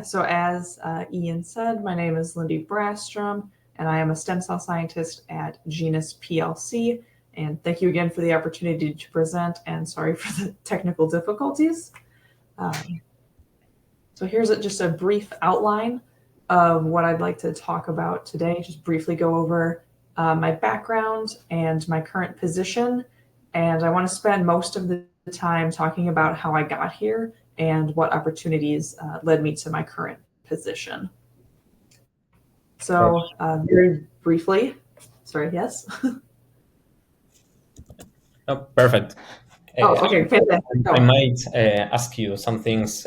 So as Ian said, my name is Lindy Brastrom, and I am a stem cell scientist at Genus PLC. And thank you again for the opportunity to present, and sorry for the technical difficulties. So here's just a brief outline of what I'd like to talk about today. Just briefly go over my background and my current position. And I want to spend most of the time talking about how I got here and what opportunities led me to my current position. So very briefly, sorry, yes? Oh, perfect. Okay, fantastic. I might ask you some things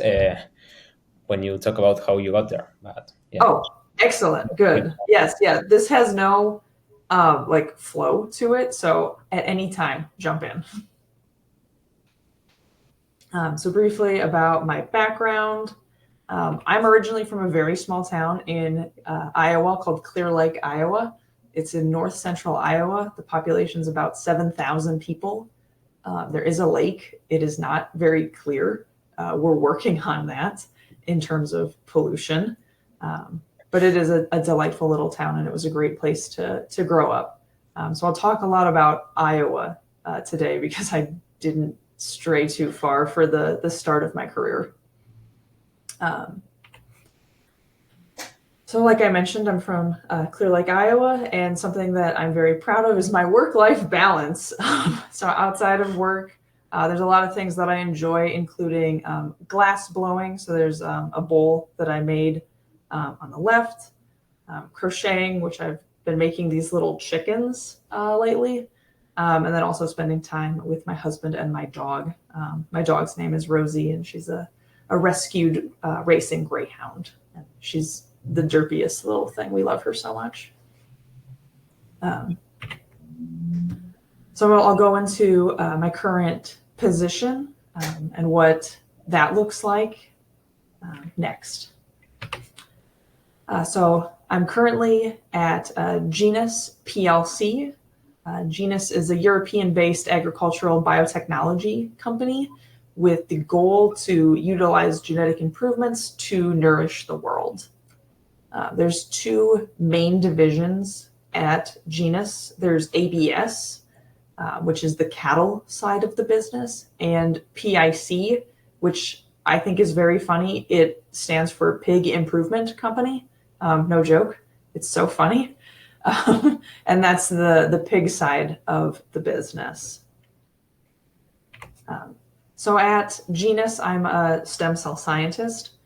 when you talk about how you got there. But yeah. Oh, excellent. Good. Yes, yeah. This has no like flow to it, so at any time, jump in. So briefly about my background. I'm originally from a very small town in Iowa called Clear Lake, Iowa. It's in north central Iowa. The population is about 7,000 people. There is a lake. It is not very clear. We're working on that in terms of pollution. But it is a delightful little town, and it was a great place to grow up. So I'll talk a lot about Iowa today because I didn't stray too far for the start of my career. So like I mentioned, I'm from Clear Lake, Iowa, and something that I'm very proud of is my work-life balance. So outside of work, there's a lot of things that I enjoy, including glass blowing. So there's a bowl that I made on the left, crocheting, which I've been making these little chickens lately, and then also spending time with my husband and my dog. My dog's name is Rosie, and she's a rescued racing greyhound. And she's the derpiest little thing. We love her so much. So I'll go into my current position and what that looks like next. So I'm currently at Genus PLC. Genus is a European-based agricultural biotechnology company with the goal to utilize genetic improvements to nourish the world. There's two main divisions at Genus. There's ABS, which is the cattle side of the business, and PIC, which I think is very funny. It stands for Pig Improvement Company. No joke. It's so funny. And that's the pig side of the business. So at Genus, I'm a stem cell scientist.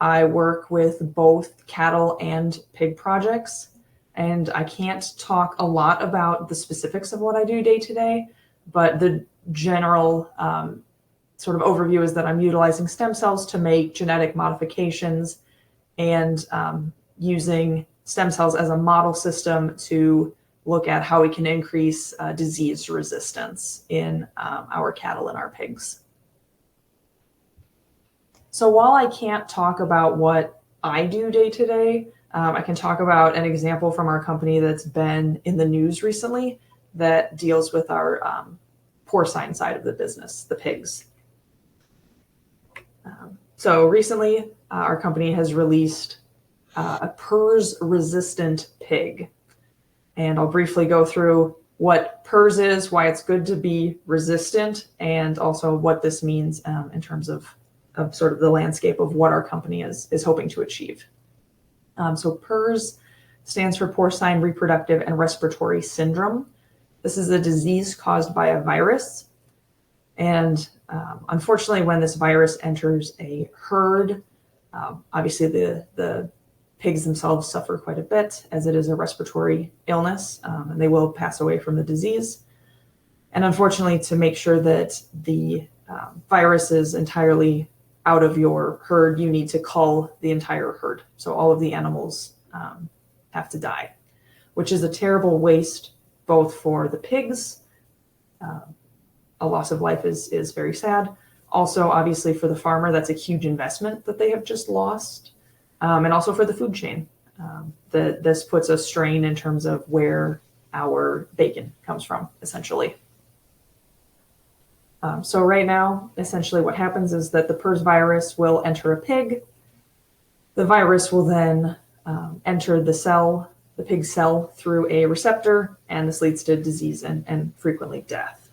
I work with both cattle and pig projects, and I can't talk a lot about the specifics of what I do day to day, but the general sort of overview is that I'm utilizing stem cells to make genetic modifications and using stem cells as a model system to look at how we can increase disease resistance in our cattle and our pigs. So while I can't talk about what I do day to day, I can talk about an example from our company that's been in the news recently that deals with our porcine side of the business, the pigs. So recently, our company has released a PRRS-resistant pig. And I'll briefly go through what PRRS is, why it's good to be resistant, and also what this means in terms of sort of the landscape of what our company is hoping to achieve. So PRRS stands for porcine reproductive and respiratory syndrome. This is a disease caused by a virus. And unfortunately, when this virus enters a herd, obviously the pigs themselves suffer quite a bit as it is a respiratory illness, and they will pass away from the disease. And unfortunately, to make sure that the virus is entirely out of your herd, you need to cull the entire herd. So all of the animals have to die, which is a terrible waste both for the pigs. A loss of life is very sad. Also, obviously, for the farmer, that's a huge investment that they have just lost. And also for the food chain. This puts a strain in terms of where our bacon comes from, essentially. So right now, essentially what happens is that the PRRS virus will enter a pig. The virus will then enter the cell, the pig cell, through a receptor, and this leads to disease and frequently death.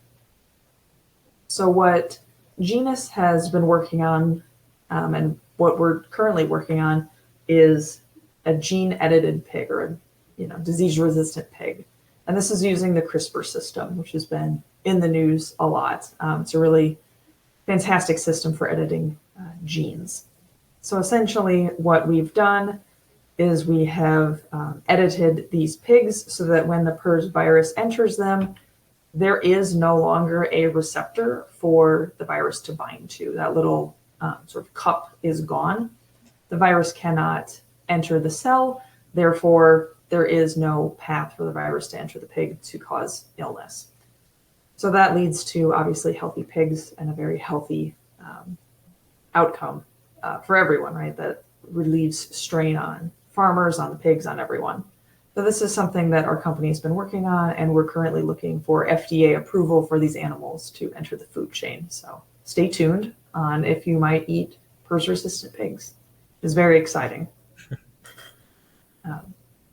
So what Genus has been working on, and what we're currently working on, is a gene-edited pig, or a disease-resistant pig. And this is using the CRISPR system, which has been in the news a lot. It's a really fantastic system for editing genes. So essentially what we've done is we have edited these pigs so that when the PRRS virus enters them, there is no longer a receptor for the virus to bind to. That little sort of cup is gone. The virus cannot enter the cell, therefore there is no path for the virus to enter the pig to cause illness. So that leads to obviously healthy pigs and a very healthy outcome for everyone, right? That relieves strain on farmers, on the pigs, on everyone. So this is something that our company has been working on, and we're currently looking for FDA approval for these animals to enter the food chain. So stay tuned on if you might eat PRRS-resistant pigs. It's very exciting.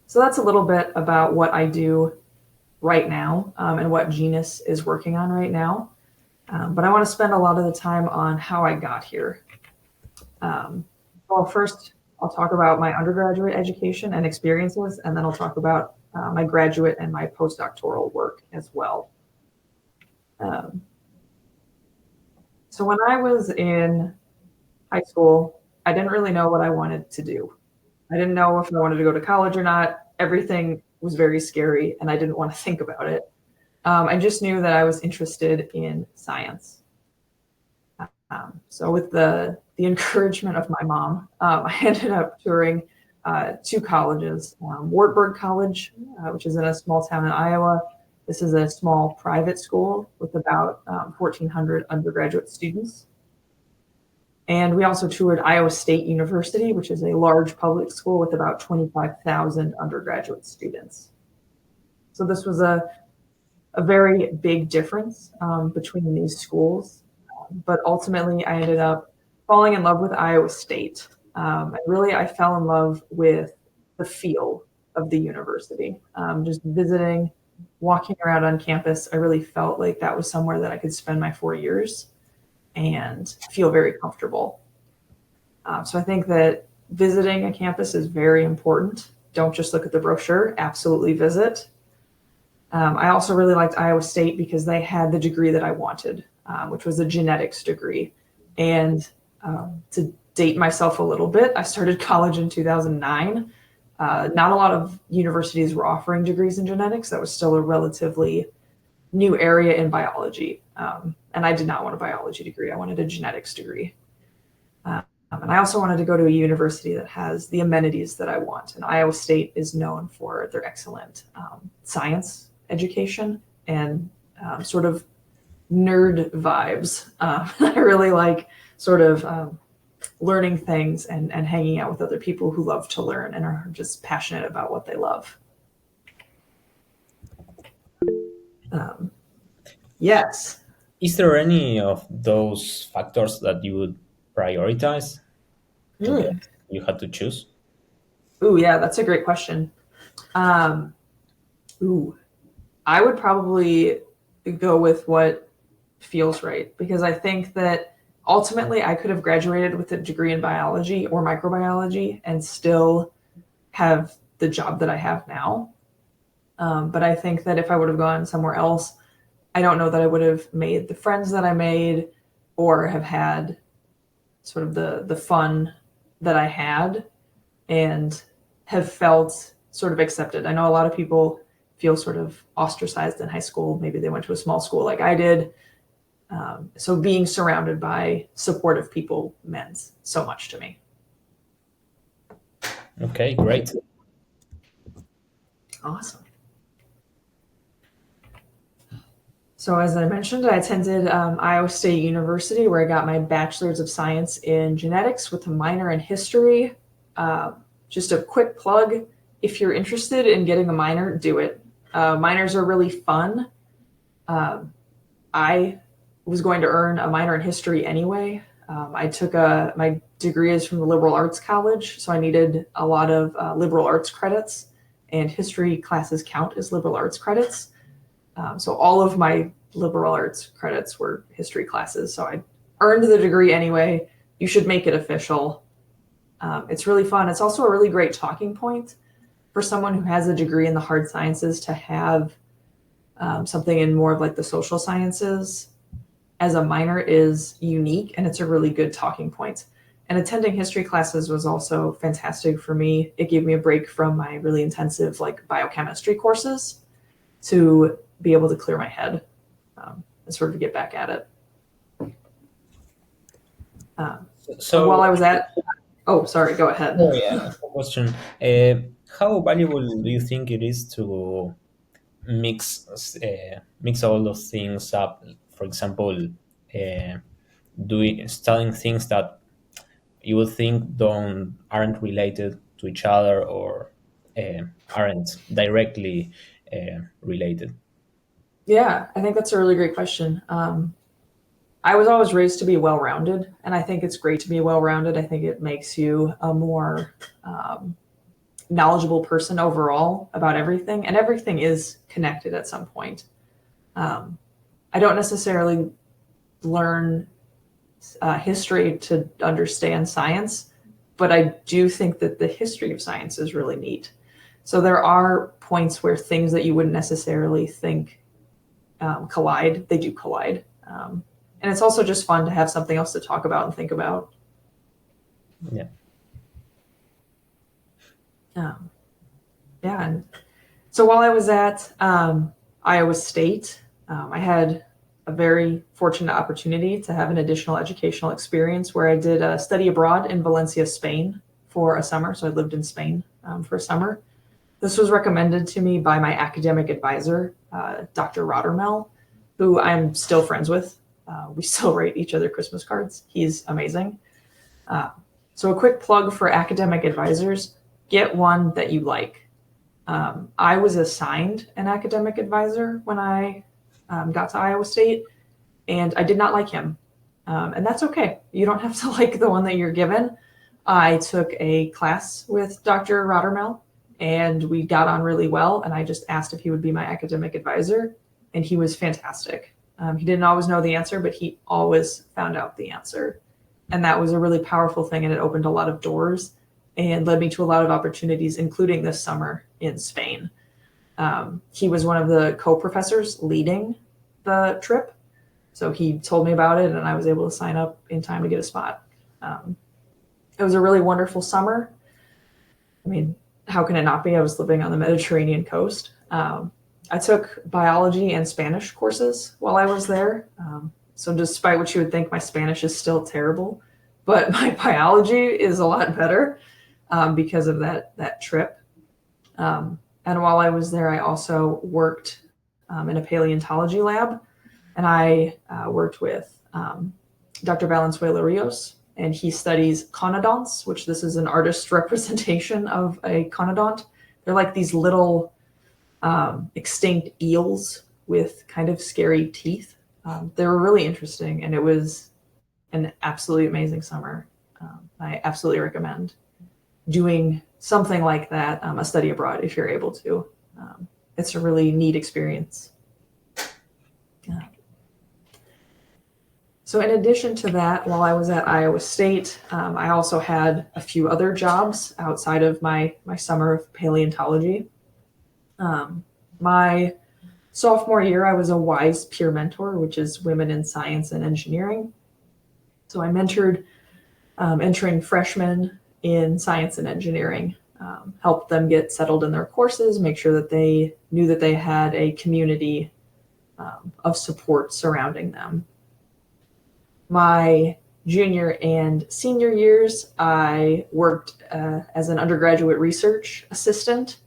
So that's a little bit about what I do right now and what Genus is working on right now. But I want to spend a lot of the time on how I got here. Well, first, I'll talk about my undergraduate education and experiences, and then I'll talk about my graduate and my postdoctoral work as well. So when I was in high school, I didn't really know what I wanted to do. I didn't know if I wanted to go to college or not. Everything was very scary, and I didn't want to think about it. I just knew that I was interested in science. So with the encouragement of my mom, I ended up touring 2 colleges, Wartburg College, which is in a small town in Iowa. This is a small private school with about 1,400 undergraduate students. And we also toured Iowa State University, which is a large public school with about 25,000 undergraduate students. So this was a very big difference between these schools. But ultimately, I ended up falling in love with Iowa State. I fell in love with the feel of the university. Just visiting, walking around on campus, I really felt like that was somewhere that I could spend my 4 years and feel very comfortable. So I think that visiting a campus is very important. Don't just look at the brochure, absolutely visit. I also really liked Iowa State because they had the degree that I wanted, which was a genetics degree. And to date myself a little bit, I started college in 2009. Not a lot of universities were offering degrees in genetics. That was still a relatively new area in biology. And I did not want a biology degree. I wanted a genetics degree. And I also wanted to go to a university that has the amenities that I want. And Iowa State is known for their excellent science education and sort of nerd vibes. I really like sort of learning things and hanging out with other people who love to learn and are just passionate about what they love. Yes. Is there any of those factors that you would prioritize? Okay. You had to choose? Ooh, yeah, that's a great question. I would probably go with what feels right, because I think that ultimately I could have graduated with a degree in biology or microbiology and still have the job that I have now. But I think that if I would have gone somewhere else, I don't know that I would have made the friends that I made or have had sort of the fun that I had and have felt sort of accepted. I know a lot of people feel sort of ostracized in high school. Maybe they went to a small school like I did. So being surrounded by supportive people meant so much to me. Okay, great. Awesome. So as I mentioned, I attended Iowa State University, where I got my bachelor's of science in genetics with a minor in history. Just a quick plug, if you're interested in getting a minor, do it. Minors are really fun. I was going to earn a minor in history anyway. I took my degree is from the liberal arts college, so I needed a lot of liberal arts credits, and history classes count as liberal arts credits. So all of my liberal arts credits were history classes. So I earned the degree anyway. You should make it official. It's really fun. It's also a really great talking point for someone who has a degree in the hard sciences to have something in more of like the social sciences as a minor is unique, and it's a really good talking point. And attending history classes was also fantastic for me. It gave me a break from my really intensive like biochemistry courses to be able to clear my head and sort of get back at it. So, while I was at, oh, sorry, go ahead. oh yeah, question. How valuable do you think it is to mix all those things up? For example, studying things that you would think don't aren't related to each other or aren't directly related. Yeah, I think that's a really great question. I was always raised to be well-rounded, and I think it's great to be well-rounded. I think it makes you a more knowledgeable person overall about everything, and everything is connected at some point. I don't necessarily learn history to understand science, but I do think that the history of science is really neat. So there are points where things that you wouldn't necessarily think collide, they do collide. And it's also just fun to have something else to talk about and think about. Yeah. Yeah. And so while I was at Iowa State, I had a very fortunate opportunity to have an additional educational experience where I did a study abroad in Valencia, Spain for a summer. So I lived in Spain for a summer. This was recommended to me by my academic advisor, Dr. Rottermel, who I'm still friends with. We still write each other Christmas cards. He's amazing. So a quick plug for academic advisors, get one that you like. I was assigned an academic advisor when I got to Iowa State, and I did not like him. And that's okay. You don't have to like the one that you're given. I took a class with Dr. Rottermel, and we got on really well, and I just asked if he would be my academic advisor, and he was fantastic. He didn't always know the answer, but he always found out the answer. And that was a really powerful thing, and it opened a lot of doors and led me to a lot of opportunities, including this summer in Spain. He was one of the co-professors leading the trip. So he told me about it, and I was able to sign up in time to get a spot. It was a really wonderful summer. I mean, how can it not be? I was living on the Mediterranean coast. I took biology and Spanish courses while I was there. So despite what you would think, my Spanish is still terrible, but my biology is a lot better because of that trip. And while I was there, I also worked in a paleontology lab, and I worked with Dr. Valenzuela Rios, and he studies conodonts, which this is an artist's representation of a conodont. They're like these little extinct eels with kind of scary teeth. They were really interesting, and it was an absolutely amazing summer. I absolutely recommend doing something like that, a study abroad, if you're able to. It's a really neat experience. So in addition to that, while I was at Iowa State, I also had a few other jobs outside of my summer of paleontology. My sophomore year, I was a WISE peer mentor, which is Women in Science and Engineering. So I mentored entering freshmen in science and engineering, helped them get settled in their courses, make sure that they knew that they had a community of support surrounding them. My junior and senior years, I worked as an undergraduate research assistant.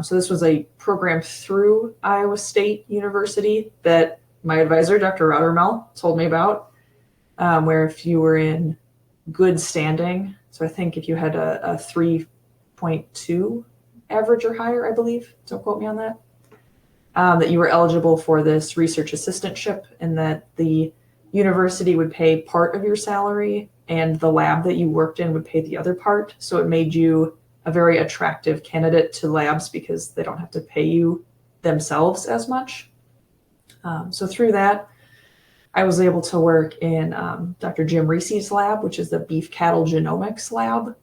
So this was a program through Iowa State University that my advisor, Dr. Rottermel, told me about, where if you were in good standing, so I think if you had a 3.2 average or higher, I believe, don't quote me on that, that you were eligible for this research assistantship, and that the university would pay part of your salary and the lab that you worked in would pay the other part. So it made you a very attractive candidate to labs because they don't have to pay you themselves as much. So through that, I was able to work in Dr. Jim Reese's lab, which is the beef cattle genomics lab.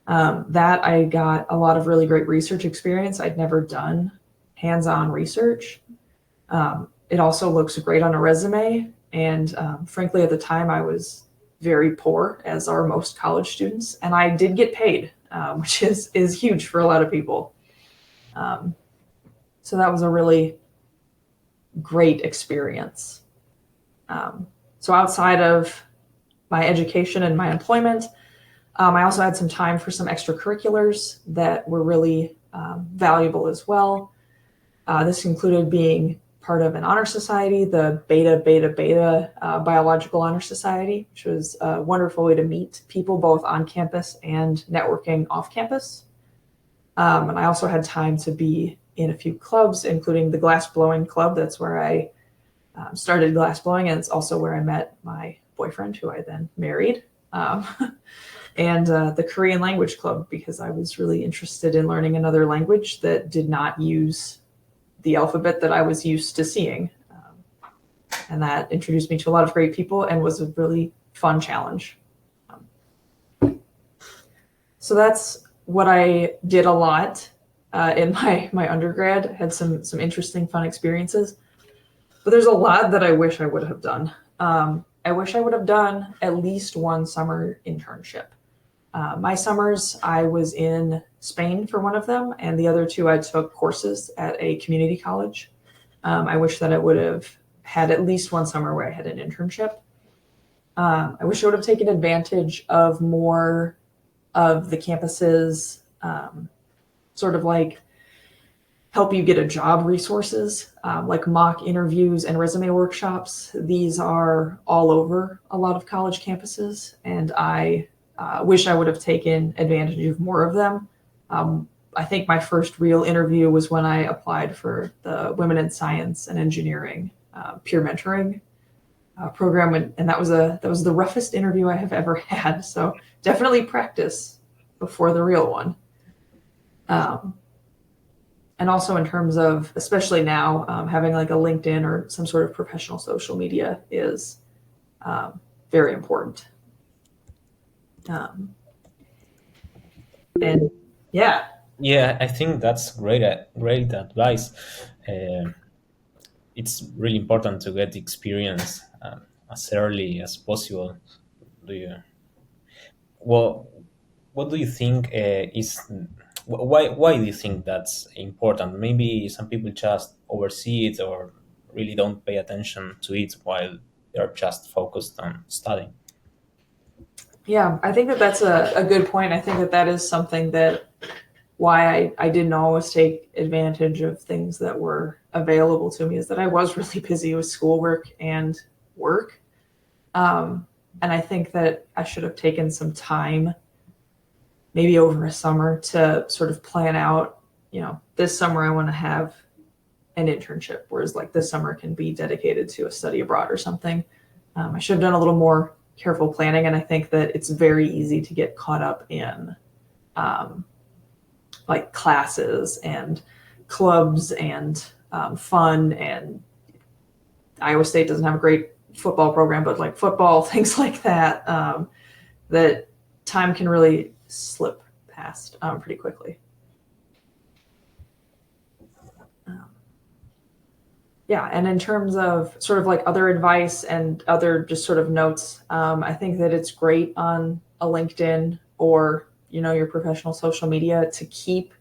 That I got a lot of really great research experience. I'd never done hands-on research. It also looks great on a resume. And frankly, at the time, I was very poor, as are most college students, and I did get paid, which is huge for a lot of people. So that was a really great experience. So outside of my education and my employment, I also had some time for some extracurriculars that were really valuable as well. This included being part of an honor society, the Beta Biological Honor Society, which was a wonderful way to meet people both on campus and networking off campus. And I also had time to be in a few clubs, including the glass blowing club. That's where I started glass blowing, and it's also where I met my boyfriend, who I then married. And the Korean language club, because I was really interested in learning another language that did not use the alphabet that I was used to seeing. And that introduced me to a lot of great people and was a really fun challenge. So that's what I did a lot in my undergrad. Had some interesting, fun experiences. But there's a lot that I wish I would have done. I wish I would have done at least one summer internship. My summers, I was in Spain for one of them, and the other two I took courses at a community college. I wish that I would have had at least one summer where I had an internship. I wish I would have taken advantage of more of the campus's sort of like help you get a job resources, like mock interviews and resume workshops. These are all over a lot of college campuses, and I wish I would have taken advantage of more of them. I think my first real interview was when I applied for the Women in Science and Engineering peer mentoring program, and that was the roughest interview I have ever had. So definitely practice before the real one. And also in terms of, especially now, having like a LinkedIn or some sort of professional social media is very important. And yeah. Yeah, I think that's great advice. It's really important to get experience as early as possible. Do you? Well, what do you think is why do you think that's important? Maybe some people just oversee it or really don't pay attention to it while they're just focused on studying. Yeah, I think that that's a good point. I think that that is something that why I didn't always take advantage of things that were available to me is that I was really busy with schoolwork and work. And I think that I should have taken some time, maybe over a summer, to sort of plan out, this summer I want to have an internship, whereas like this summer can be dedicated to a study abroad or something. I should have done a little more careful planning, and I think that it's very easy to get caught up in like classes and clubs and fun, and Iowa State doesn't have a great football program, but like football, things like that, that time can really slip past pretty quickly. Yeah, and in terms of sort of like other advice and other just sort of notes, I think that it's great on a LinkedIn or, your professional social media to keep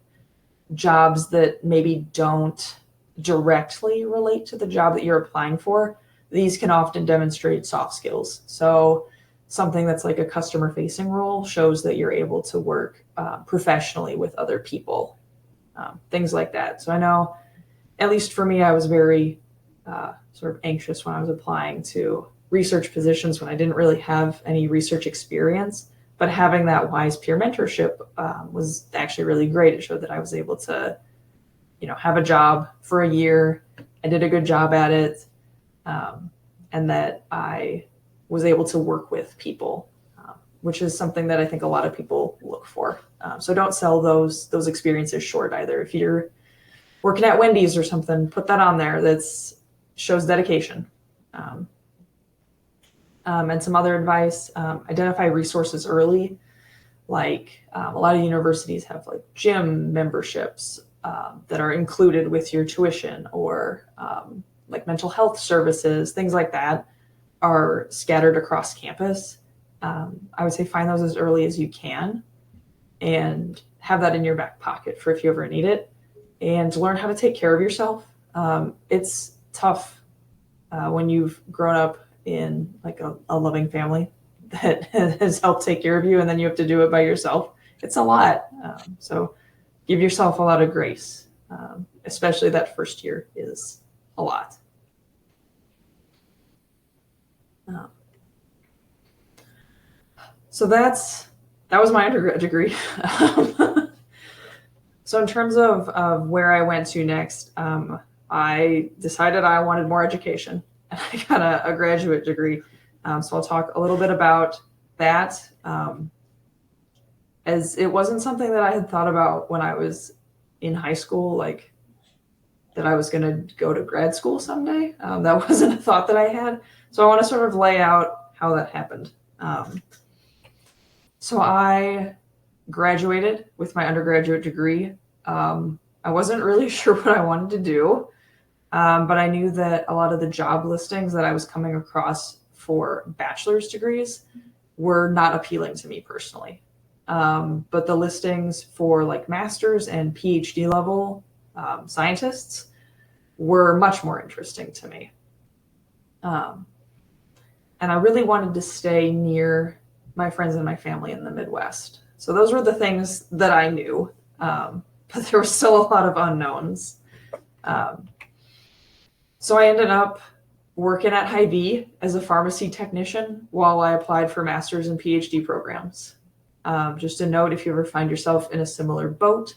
jobs that maybe don't directly relate to the job that you're applying for. These can often demonstrate soft skills. So something that's like a customer facing role shows that you're able to work professionally with other people, things like that. So I know, at least for me, I was very sort of anxious when I was applying to research positions when I didn't really have any research experience. But having that WISE peer mentorship was actually really great. It showed that I was able to, have a job for a year. I did a good job at it, and that I was able to work with people which is something that I think a lot of people look for. So don't sell those experiences short either. If you're working at Wendy's or something, put that on there. That's shows dedication. And some other advice: identify resources early. Like a lot of universities have like gym memberships that are included with your tuition, or like mental health services, things like that are scattered across campus. I would say find those as early as you can and have that in your back pocket for if you ever need it, and learn how to take care of yourself. It's tough when you've grown up in like a loving family that has helped take care of you, and then you have to do it by yourself. It's a lot. So give yourself a lot of grace, especially that first year is a lot. So that was my undergrad degree. So in terms of where I went to next, I decided I wanted more education, and I got a graduate degree. So I'll talk a little bit about that, as it wasn't something that I had thought about when I was in high school, like that I was going to go to grad school someday. That wasn't a thought that I had. So I want to sort of lay out how that happened. So I graduated with my undergraduate degree. I wasn't really sure what I wanted to do, but I knew that a lot of the job listings that I was coming across for bachelor's degrees were not appealing to me personally. But the listings for like master's and PhD level scientists were much more interesting to me. And I really wanted to stay near my friends and my family in the Midwest. So those were the things that I knew, but there were still a lot of unknowns. So I ended up working at Hy-Vee as a pharmacy technician while I applied for master's and PhD programs. Just a note, if you ever find yourself in a similar boat,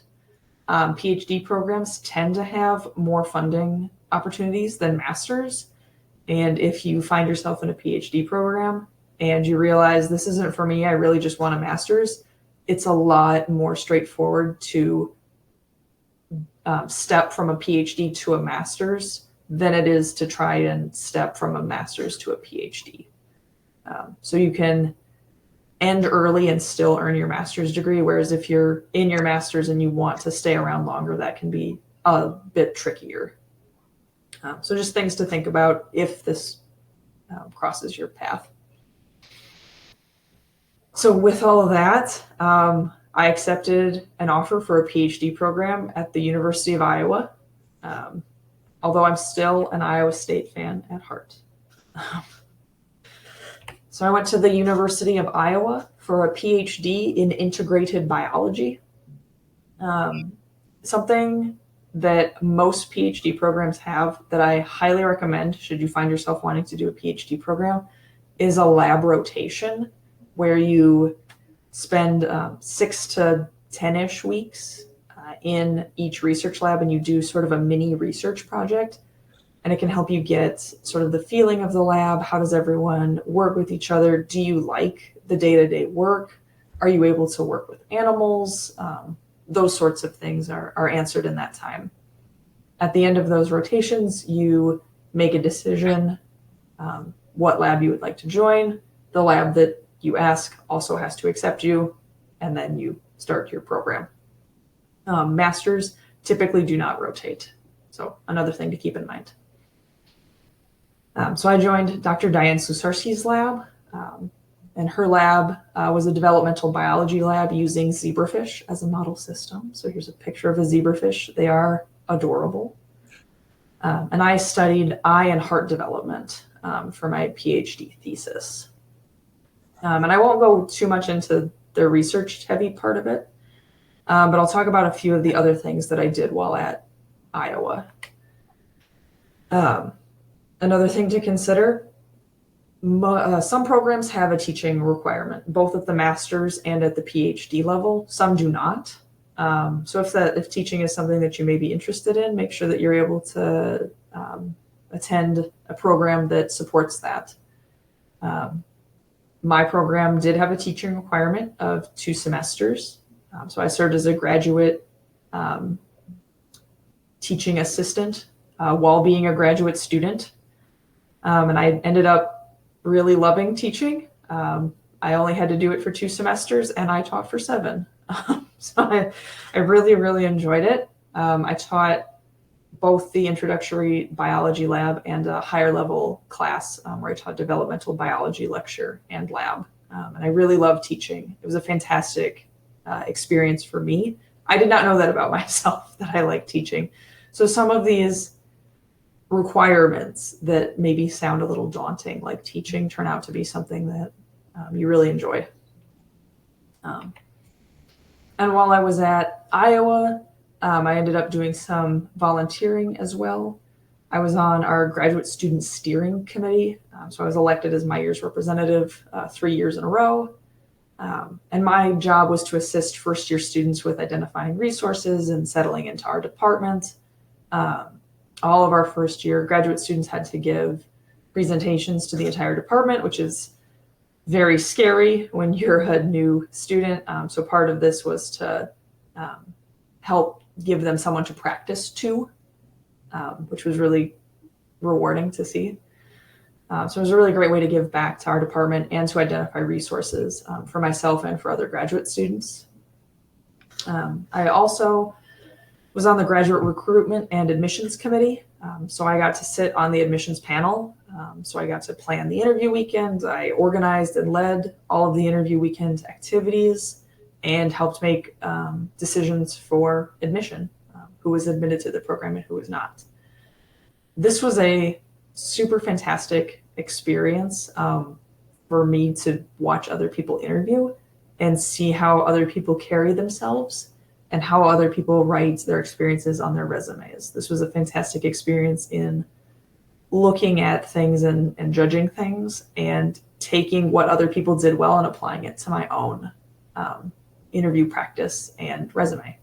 PhD programs tend to have more funding opportunities than masters. And if you find yourself in a PhD program and you realize this isn't for me, I really just want a master's, it's a lot more straightforward to step from a PhD to a master's than it is to try and step from a master's to a PhD. So you can end early and still earn your master's degree, whereas if you're in your master's and you want to stay around longer, that can be a bit trickier. So just things to think about if this crosses your path. So with all of that, I accepted an offer for a PhD program at the University of Iowa, although I'm still an Iowa State fan at heart. So I went to the University of Iowa for a PhD in integrated biology, something that most PhD programs have that I highly recommend should you find yourself wanting to do a PhD program is a lab rotation where you spend 6 to 10-ish weeks in each research lab, and you do sort of a mini research project. And it can help you get sort of the feeling of the lab. How does everyone work with each other? Do you like the day-to-day work? Are you able to work with animals? Those sorts of things are answered in that time. At the end of those rotations, you make a decision what lab you would like to join. The lab that you ask also has to accept you, and then you start your program. Masters typically do not rotate. So another thing to keep in mind. So I joined Dr. Diane Susarski's lab, and her lab was a developmental biology lab using zebrafish as a model system. So here's a picture of a zebrafish. They are adorable. And I studied eye and heart development for my PhD thesis. And I won't go too much into the research-heavy part of it, but I'll talk about a few of the other things that I did while at Iowa. Another thing to consider, some programs have a teaching requirement, both at the master's and at the PhD level. Some do not. So if teaching is something that you may be interested in, make sure that you're able to attend a program that supports that. My program did have a teaching requirement of 2 semesters. So I served as a graduate teaching assistant while being a graduate student. And I ended up really loving teaching. I only had to do it for 2 semesters and I taught for 7. So I really, really enjoyed it. I taught both the introductory biology lab and a higher level class where I taught developmental biology lecture and lab. And I really loved teaching. It was a fantastic experience for me. I did not know that about myself, that I like teaching. So some of these requirements that maybe sound a little daunting, like teaching, turn out to be something that you really enjoy. And while I was at Iowa, I ended up doing some volunteering as well. I was on our graduate student steering committee. So I was elected as my year's representative 3 years in a row. And my job was to assist first year students with identifying resources and settling into our department. All of our first year graduate students had to give presentations to the entire department, which is very scary when you're a new student. So part of this was to help give them someone to practice to, which was really rewarding to see. So it was a really great way to give back to our department and to identify resources for myself and for other graduate students. I also was on the graduate recruitment and admissions committee. So I got to sit on the admissions panel. So I got to plan the interview weekend. I organized and led all of the interview weekend activities and helped make decisions for admission, who was admitted to the program and who was not. This was a super fantastic experience for me to watch other people interview and see how other people carry themselves and how other people write their experiences on their resumes. This was a fantastic experience in looking at things and judging things and taking what other people did well and applying it to my own interview practice and resume.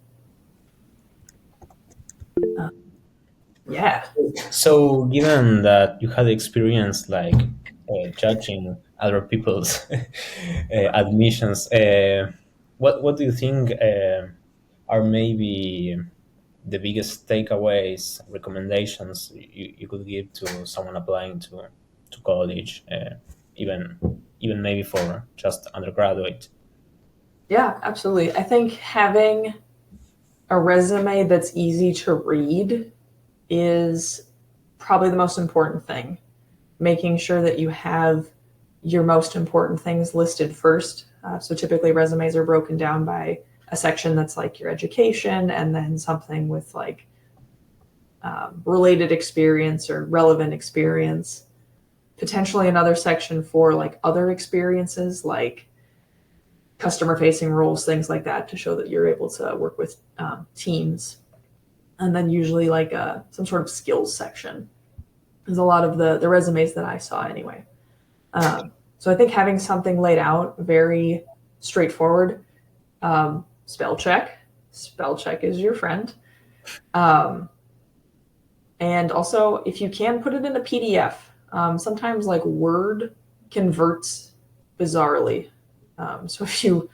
Yeah. So, given that you had experience like judging other people's admissions, what do you think are maybe the biggest takeaways, recommendations you could give to someone applying to college, even maybe for just undergraduate? Yeah, absolutely. I think having a resume that's easy to read is probably the most important thing. Making sure that you have your most important things listed first. So typically resumes are broken down by a section that's like your education and then something with like related experience or relevant experience. Potentially another section for like other experiences like customer facing roles, things like that, to show that you're able to work with teams. And then usually like some sort of skills section is a lot of the resumes that I saw anyway. So I think having something laid out, very straightforward. Spell check is your friend. And also if you can, put it in a PDF. Sometimes like Word converts bizarrely. So if you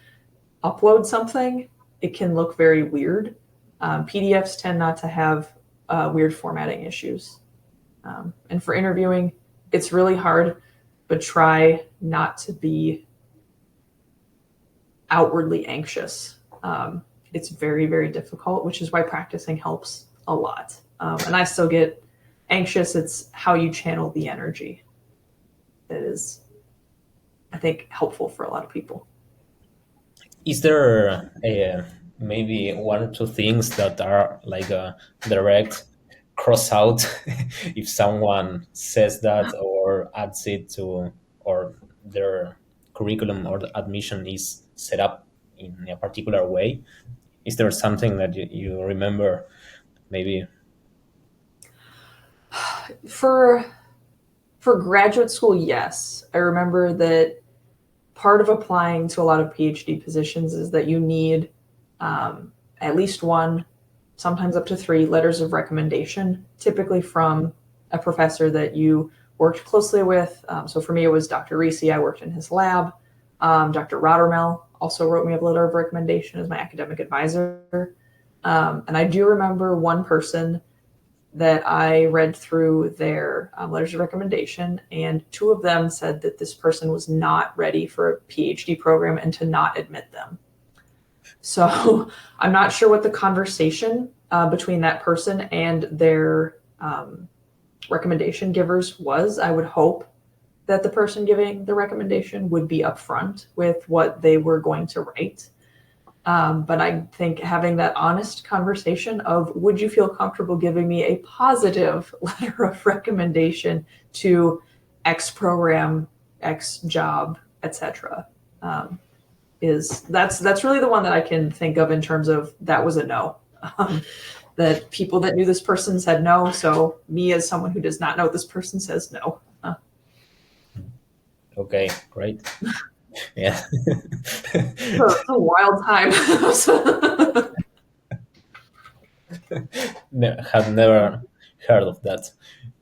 upload something, it can look very weird. PDFs tend not to have weird formatting issues. And for interviewing, it's really hard, but try not to be outwardly anxious. It's very, very difficult, which is why practicing helps a lot. And I still get anxious. It's how you channel the energy that is, I think, helpful for a lot of people. Is there maybe one or two things that are like a direct cross out if someone says that or adds it to, or their curriculum or the admission is set up in a particular way? Is there something that you remember maybe? For graduate school, yes. I remember that part of applying to a lot of PhD positions is that you need at least 1, sometimes up to 3 letters of recommendation, typically from a professor that you worked closely with. So for me, it was Dr. Risi. I worked in his lab. Dr. Rottermel also wrote me a letter of recommendation as my academic advisor. And I do remember one person that I read through their letters of recommendation, and two of them said that this person was not ready for a PhD program and to not admit them. So I'm not sure what the conversation between that person and their recommendation givers was. I would hope that the person giving the recommendation would be upfront with what they were going to write. But I think having that honest conversation of, would you feel comfortable giving me a positive letter of recommendation to X program, X job, etc. That's really the one that I can think of in terms of that was a no. That people that knew this person said no. So me as someone who does not know this person says no. Okay, great. Yeah. It's a wild time. Have never heard of that.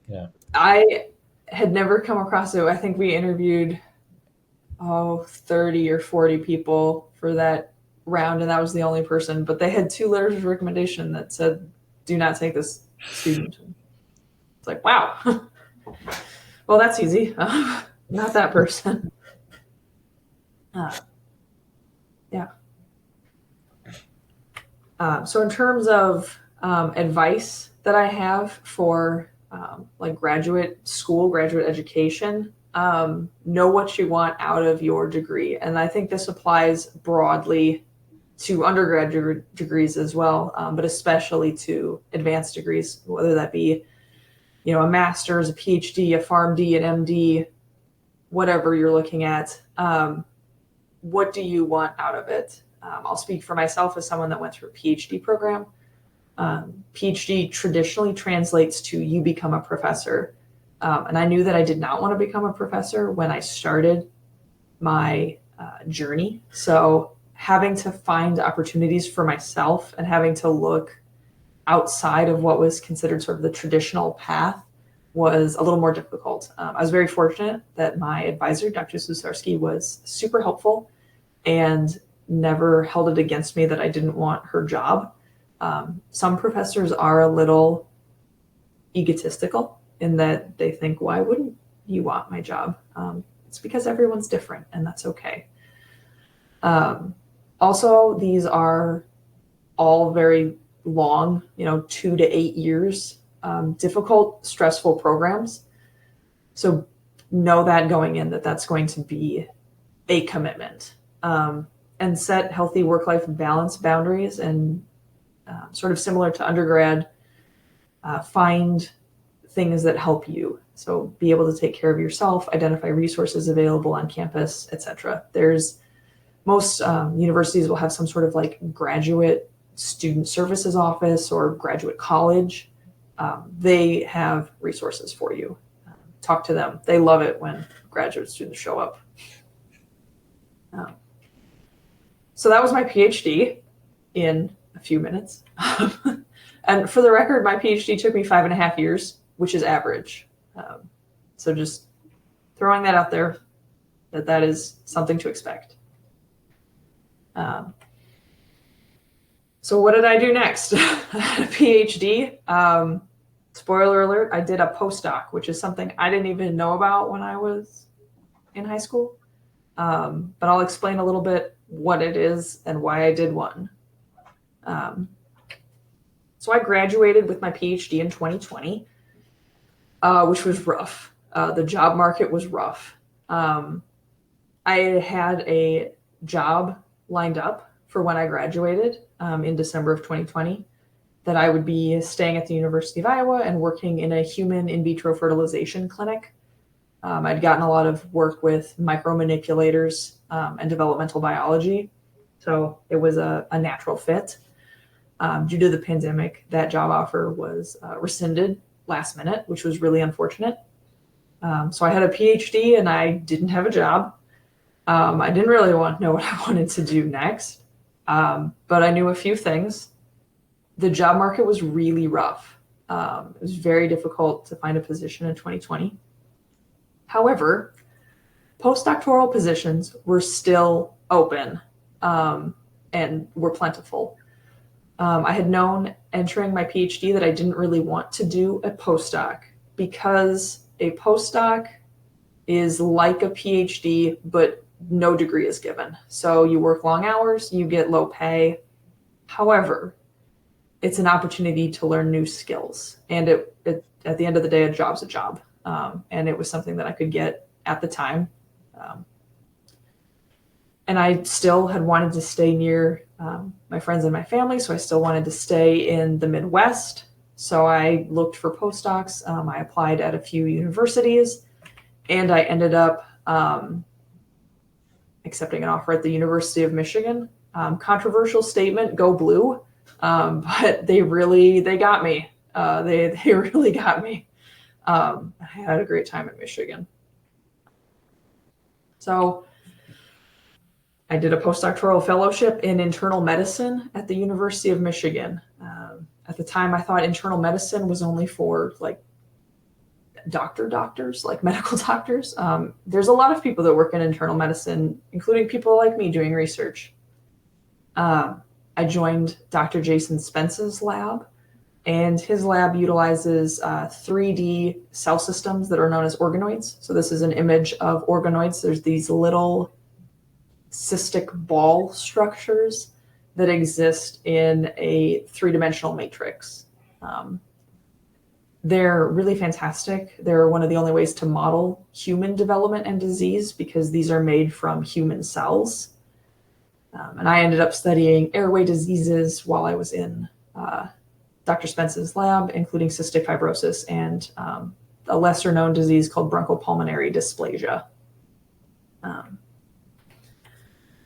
Yeah. I had never come across it. I think we interviewed 30 or 40 people for that round, and that was the only person. But they had 2 letters of recommendation that said, do not take this student. It's like, wow. Well, that's easy. Not that person. Yeah. So in terms of advice that I have for like graduate school, graduate education, know what you want out of your degree. And I think this applies broadly to undergraduate degrees as well, but especially to advanced degrees, whether that be, a master's, a PhD, a PharmD, an MD, whatever you're looking at. What do you want out of it? I'll speak for myself as someone that went through a PhD program. PhD traditionally translates to you become a professor. And I knew that I did not want to become a professor when I started my journey. So having to find opportunities for myself and having to look outside of what was considered sort of the traditional path was a little more difficult. I was very fortunate that my advisor, Dr. Susarski, was super helpful and never held it against me that I didn't want her job. Some professors are a little egotistical in that they think, why wouldn't you want my job? It's because everyone's different, and that's okay. Also, these are all very long, 2 to 8 years, difficult, stressful programs. So know that going in, that's going to be a commitment. And set healthy work-life balance boundaries, and sort of similar to undergrad, find things that help you. So be able to take care of yourself, identify resources available on campus, etc. Most universities will have some sort of like graduate student services office or graduate college. They have resources for you. Talk to them. They love it when graduate students show up. So that was my PhD in a few minutes. And for the record, my PhD took me 5.5 years, which is average. So just throwing that out there, that is something to expect. So what did I do next? I had a PhD. Spoiler alert, I did a postdoc, which is something I didn't even know about when I was in high school. But I'll explain a little bit what it is and why I did one. So I graduated with my PhD in 2020, which was rough. The job market was rough. I had a job lined up for when I graduated in December of 2020 that I would be staying at the University of Iowa and working in a human in vitro fertilization clinic. I'd gotten a lot of work with micromanipulators and developmental biology, so it was a natural fit. Due to the pandemic, that job offer was rescinded last minute, which was really unfortunate. So I had a PhD and I didn't have a job. I didn't really know what I wanted to do next, but I knew a few things. The job market was really rough. It was very difficult to find a position in 2020. However, postdoctoral positions were still open, and were plentiful. I had known entering my PhD that I didn't really want to do a postdoc because a postdoc is like a PhD, but no degree is given. So you work long hours, you get low pay. However, it's an opportunity to learn new skills. And at the end of the day, a job's a job. And it was something that I could get at the time. Um, and I still had wanted to stay near my friends and my family, so I still wanted to stay in the Midwest. So I looked for postdocs. I applied at a few universities, and I ended up accepting an offer at the University of Michigan. Controversial statement, go blue, but they got me. They really got me. I had a great time in Michigan. So I did a postdoctoral fellowship in internal medicine at the University of Michigan. At the time, I thought internal medicine was only for like doctors, like medical doctors. There's a lot of people that work in internal medicine, including people like me doing research. I joined Dr. Jason Spence's lab, and his lab utilizes 3D cell systems that are known as organoids. So this is an image of organoids. There's these little cystic ball structures that exist in a three-dimensional matrix. They're really fantastic. They're one of the only ways to model human development and disease because these are made from human cells. And I ended up studying airway diseases while I was in Dr. Spence's lab, including cystic fibrosis and a lesser known disease called bronchopulmonary dysplasia.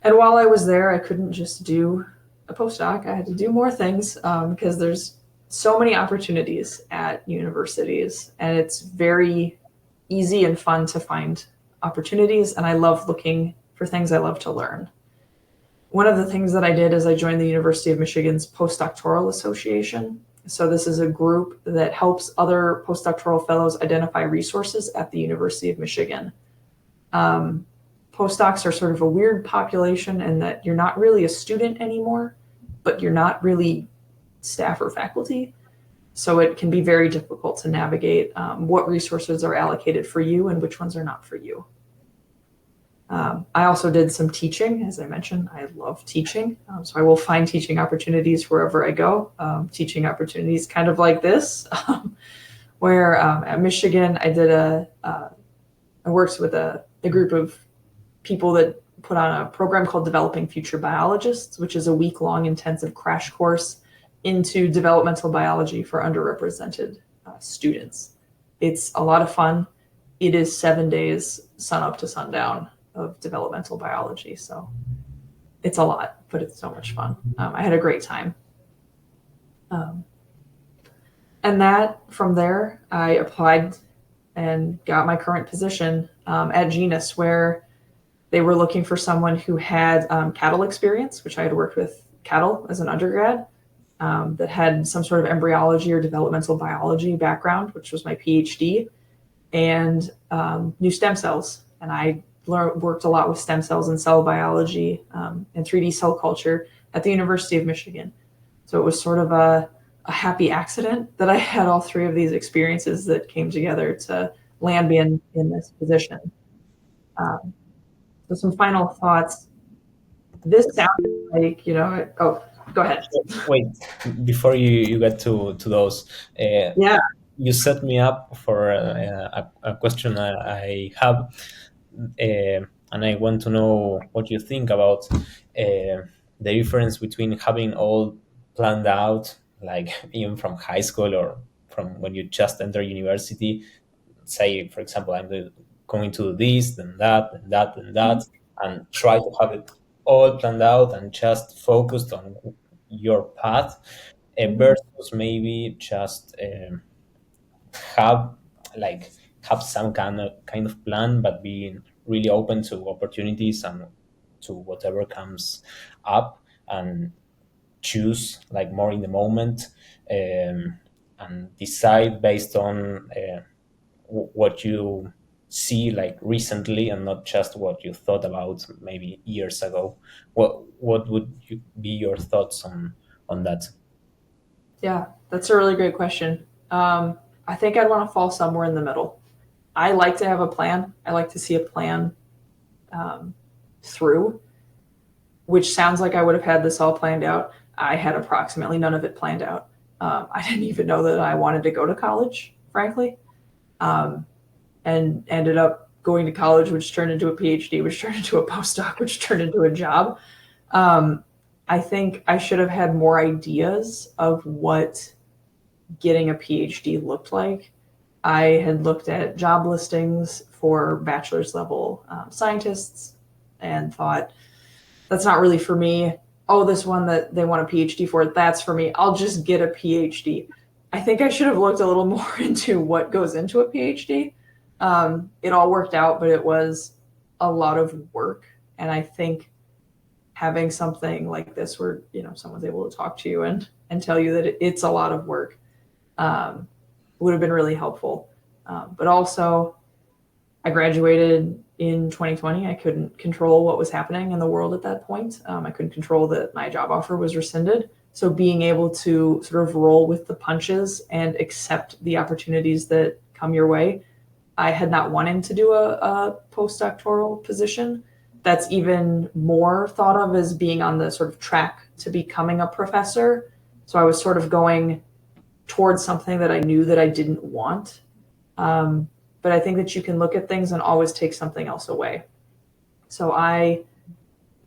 And while I was there, I couldn't just do a postdoc. I had to do more things because there's so many opportunities at universities, and it's very easy and fun to find opportunities. And I love looking for things I love to learn. One of the things that I did is I joined the University of Michigan's Postdoctoral Association. So this is a group that helps other postdoctoral fellows identify resources at the University of Michigan. Postdocs are sort of a weird population in that you're not really a student anymore, but you're not really staff or faculty. So it can be very difficult to navigate what resources are allocated for you and which ones are not for you. I also did some teaching. As I mentioned, I love teaching. So I will find teaching opportunities wherever I go. Teaching opportunities kind of like this, where at Michigan, I worked with a group of people that put on a program called Developing Future Biologists, which is a week-long intensive crash course into developmental biology for underrepresented students. It's a lot of fun. It is 7 days, sun up to sundown, of developmental biology. So it's a lot, but it's so much fun. I had a great time. And from there, I applied and got my current position at Genus, where they were looking for someone who had cattle experience, which I had worked with cattle as an undergrad, that had some sort of embryology or developmental biology background, which was my PhD, and new stem cells. And I worked a lot with stem cells and cell biology and 3D cell culture at the University of Michigan. So it was sort of a happy accident that I had all three of these experiences that came together to land me in this position. So some final thoughts. This sounded like, oh, go ahead. Wait, before you get to those, Yeah. you set me up for a question I have, and I want to know what you think about the difference between having all planned out, like even from high school or from when you just enter university. Say, for example, going to do this, then that, and that, and that, and try to have it all planned out and just focused on your path, versus maybe just have have some kind of plan, but being really open to opportunities and to whatever comes up, and choose like more in the moment, and decide based on what you see like recently and not just what you thought about maybe years ago? What would be your thoughts on that? Yeah, that's a really great question. I think I'd want to fall somewhere in the middle. I like to have a plan. I like to see a plan um, through, which sounds like I would have had this all planned out. I had approximately none of it planned out. I didn't even know that I wanted to go to college, frankly, um, and ended up going to college, which turned into a PhD, which turned into a postdoc, which turned into a job. Um, I think I should have had more ideas of what getting a PhD looked like. I had looked at job listings for bachelor's level scientists and thought, that's not really for me. Oh, this one that they want a PhD for, that's for me. I'll just get a PhD. I think I should have looked a little more into what goes into a PhD. It all worked out, but it was a lot of work. And I think having something like this where, someone's able to talk to you and tell you that it's a lot of work um, would have been really helpful. But also, I graduated in 2020. I couldn't control what was happening in the world at that point. I couldn't control that my job offer was rescinded. So being able to sort of roll with the punches and accept the opportunities that come your way. I had not wanted to do a postdoctoral position. That's even more thought of as being on the sort of track to becoming a professor. So I was sort of going towards something that I knew that I didn't want. But I think that you can look at things and always take something else away. So I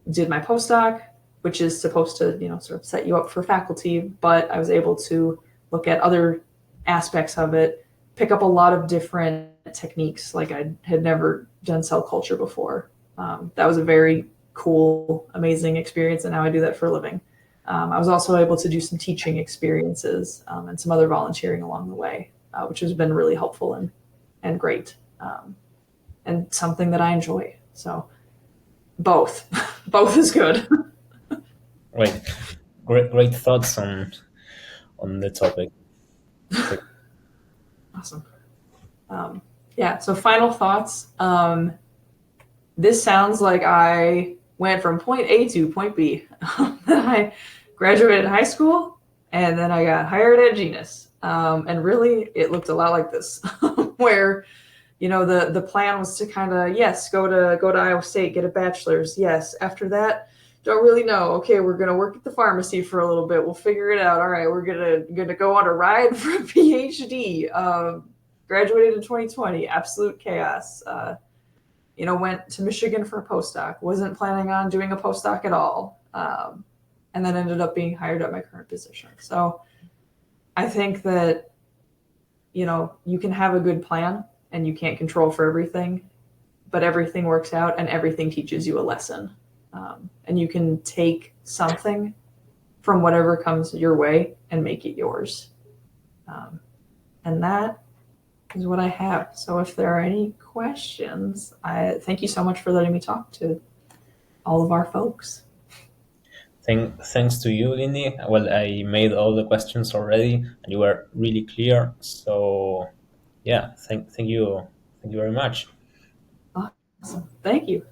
did my postdoc, which is supposed to, sort of set you up for faculty, but I was able to look at other aspects of it, pick up a lot of different techniques. Like I had never done cell culture before. That was a very cool, amazing experience, and now I do that for a living. I was also able to do some teaching experiences and some other volunteering along the way, which has been really helpful and great, and something that I enjoy. So both, both is good. Right, great thoughts on the topic. Awesome. Yeah. So final thoughts. This sounds like I went from point A to point B. Then I graduated high school, and then I got hired at Genus. And really, it looked a lot like this, where the plan was to kind of, yes, go to Iowa State, get a bachelor's. Yes, after that, don't really know. Okay, we're gonna work at the pharmacy for a little bit. We'll figure it out. All right, we're gonna go on a ride for a PhD. Graduated in 2020, absolute chaos. Went to Michigan for a postdoc. Wasn't planning on doing a postdoc at all, and then ended up being hired at my current position. So I think that you can have a good plan, and you can't control for everything, but everything works out, and everything teaches you a lesson, and you can take something from whatever comes your way and make it yours. And that is what I have. So if there are any questions, I thank you so much for letting me talk to all of our folks. Thanks to you, Lindy. Well, I made all the questions already, and you were really clear. So, yeah, thank you very much. Awesome. Thank you.